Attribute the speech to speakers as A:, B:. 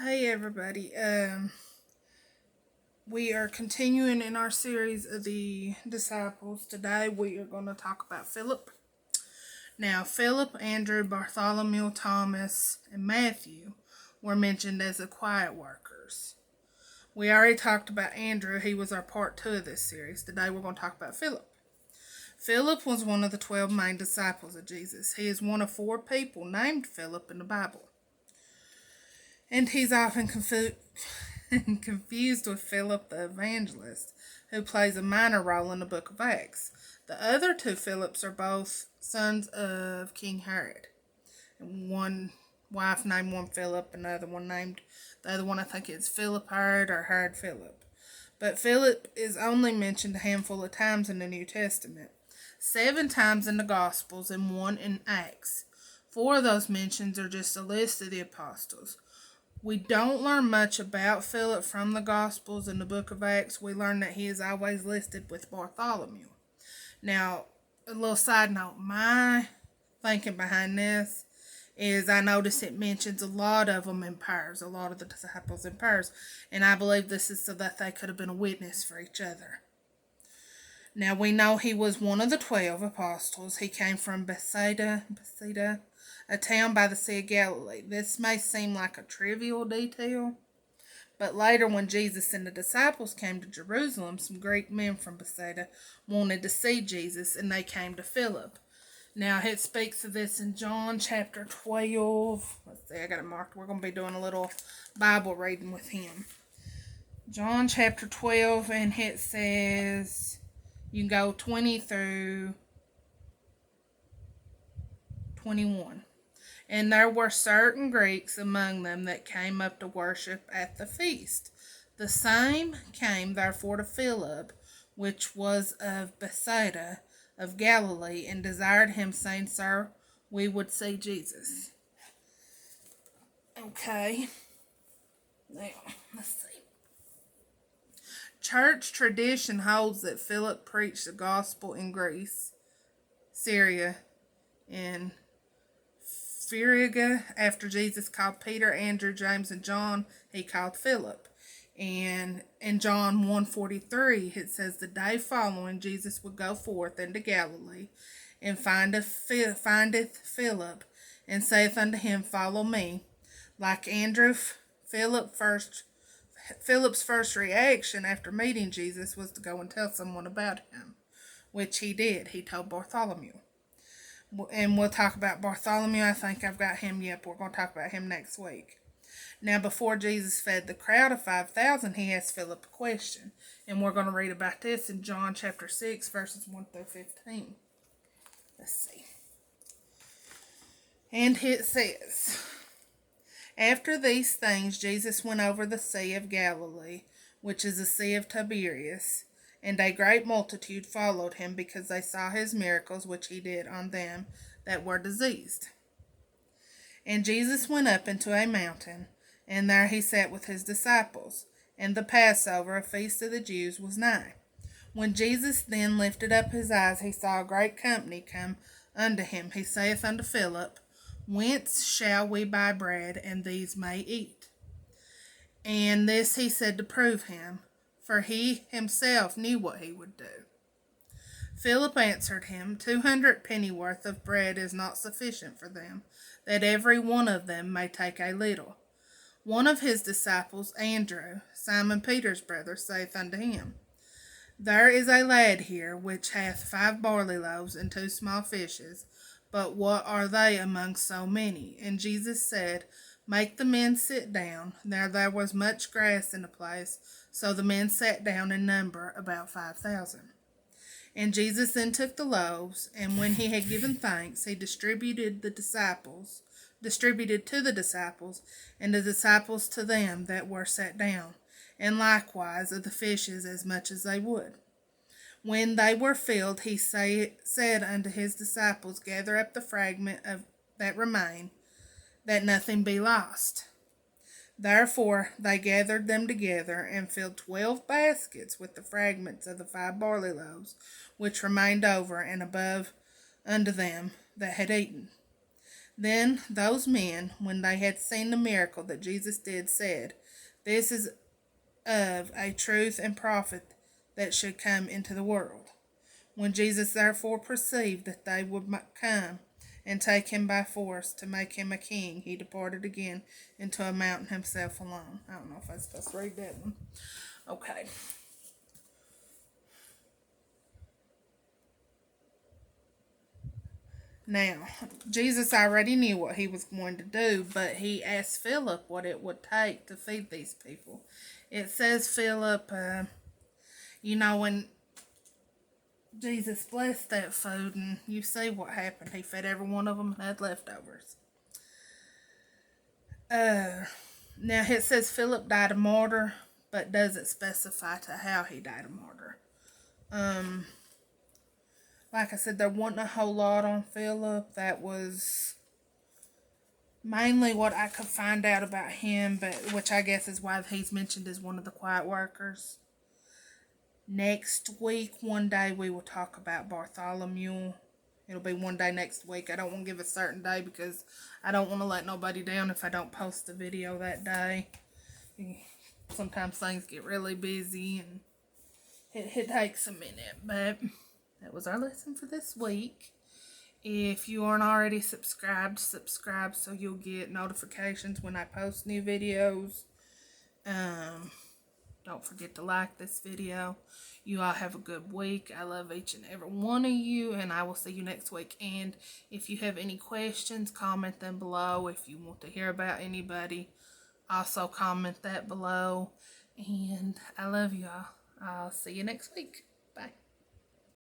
A: Hey everybody. We are continuing in our series of the disciples. Today we are going to talk about Philip. Now, Philip, Andrew, Bartholomew, Thomas, and Matthew were mentioned as the quiet workers. We already talked about Andrew. He was our part 2 of this series. Today we're going to talk about Philip. Philip was one of the 12 main disciples of Jesus. He is one of 4 people named Philip in the Bible. And he's often confused with Philip the Evangelist, who plays a minor role in the book of Acts. The other 2 Philips are both sons of King Herod. One wife named one Philip, and the other one I think it's Philip Herod or Herod Philip. But Philip is only mentioned a handful of times in the New Testament. 7 times in the Gospels and 1 in Acts. 4 of those mentions are just a list of the apostles. We don't learn much about Philip from the Gospels and the book of Acts. We learn that he is always listed with Bartholomew. Now, a little side note, my thinking behind this is I notice it mentions a lot of them in pairs, a lot of the disciples in pairs, and I believe this is so that they could have been a witness for each other. Now, we know he was one of the 12 apostles. He came from Bethsaida, a town by the Sea of Galilee. This may seem like a trivial detail, but later when Jesus and the disciples came to Jerusalem, some Greek men from Bethsaida wanted to see Jesus, and they came to Philip. Now, it speaks of this in John chapter 12. Let's see, I got it marked. We're going to be doing a little Bible reading with him. John chapter 12, and it says, you can go 20 through 21. And there were certain Greeks among them that came up to worship at the feast. The same came therefore to Philip, which was of Bethsaida of Galilee, and desired him, saying, Sir, we would see Jesus. Okay. Now, let's see. Church tradition holds that Philip preached the gospel in Greece, Syria, and Phrygia. After Jesus called Peter, Andrew, James, and John, he called Philip. And in John 1:43, it says, the day following, Jesus would go forth into Galilee, and findeth Philip, and saith unto him, Follow me. Like Andrew, Philip's first reaction after meeting Jesus was to go and tell someone about him, which he did. He told Bartholomew. And we'll talk about Bartholomew. I think I've got him. Yep, we're going to talk about him next week. Now, before Jesus fed the crowd of 5,000, he asked Philip a question. And we're going to read about this in John chapter 6, verses 1 through 15. Let's see. And it says, After these things, Jesus went over the Sea of Galilee, which is the Sea of Tiberias, and a great multitude followed him, because they saw his miracles which he did on them that were diseased. And Jesus went up into a mountain, and there he sat with his disciples. And the Passover, a feast of the Jews, was nigh. When Jesus then lifted up his eyes, he saw a great company come unto him. He saith unto Philip, Whence shall we buy bread, and these may eat? And this he said to prove him, for he himself knew what he would do. Philip answered him, 200 pennyworth of bread is not sufficient for them, that every one of them may take a little. One of his disciples, Andrew, Simon Peter's brother, saith unto him, There is a lad here which hath 5 barley loaves and 2 small fishes, but what are they among so many? And Jesus said, Make the men sit down. Now there was much grass in the place, so the men sat down in number about 5,000. And Jesus then took the loaves, and when he had given thanks, he distributed to the disciples, and the disciples to them that were sat down, and likewise of the fishes as much as they would. When they were filled, he said unto his disciples, Gather up the fragment of that remain, that nothing be lost. Therefore they gathered them together, and filled 12 baskets with the fragments of the 5 barley loaves, which remained over and above unto them that had eaten. Then those men, when they had seen the miracle that Jesus did, said, "This is of a truth and prophet that should come into the world." When Jesus therefore perceived that they would come and take him by force to make him a king, he departed again into a mountain himself alone. I don't know if I was supposed to read that one. Okay. Now, Jesus already knew what he was going to do, but he asked Philip what it would take to feed these people. It says Philip, when Jesus blessed that food, and you see what happened. He fed every one of them and had leftovers. Now, it says Philip died a martyr, but doesn't specify to how he died a martyr. Like I said, there wasn't a whole lot on Philip. That was mainly what I could find out about him, but which I guess is why he's mentioned as one of the quiet workers. Next week, one day, we will talk about Bartholomew. It'll be one day next week. I don't want to give a certain day because I don't want to let nobody down if I don't post the video that day. Sometimes things get really busy and it takes a minute, but that was our lesson for this week. If you aren't already subscribed, subscribe so you'll get notifications when I post new videos. Don't forget to like this video. You all have a good week. I love each and every one of you, and I will see you next week. And if you have any questions, comment them below. If you want to hear about anybody, also comment that below. And I love y'all. I'll see you next week.